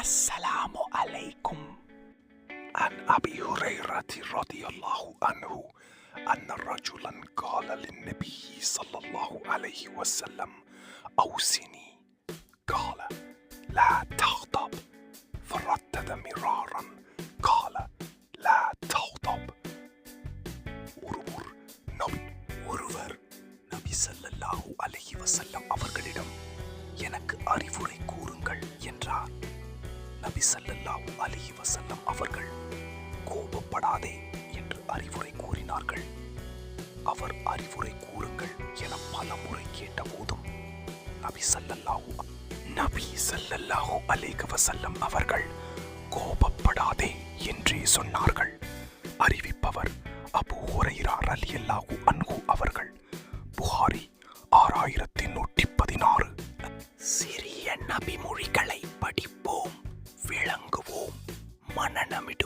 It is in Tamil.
السلام عليكم. عن أبي هريرة رضي الله عنه أن رجلا قال للنبي صلى الله عليه وسلم: أوصني. قال: لا تغضب. فردد مرارا قال: لا تغضب. ஒருவர் நபி ஸல்லல்லாஹு அலைஹி வஸல்லம் அவர்களிடம் எனக்கு அறிவுரை கூறுங்கள் என்றார். நபி ஸல்லல்லாஹு அலைஹி வஸல்லம் அவர்கள் கோபப்படாதே என்று அறிவுரை கூறினார்கள். அவர் அறிவுரை கூறுங்கள் என பல முறை கேட்டபோதும் நபி ஸல்லல்லாஹு அலைஹி வஸல்லம் அவர்கள் கோபப்படாதே என்றே சொன்னார்கள். அறிவிப்பவர் அபூ ஹுரைரா ரலியல்லாஹு அன்ஹு அவர்கள். புகாரி 6116. சிறிய நபிமொழிகளை படிப்போம், விளங்குவோம், மனனமிடுவோம்.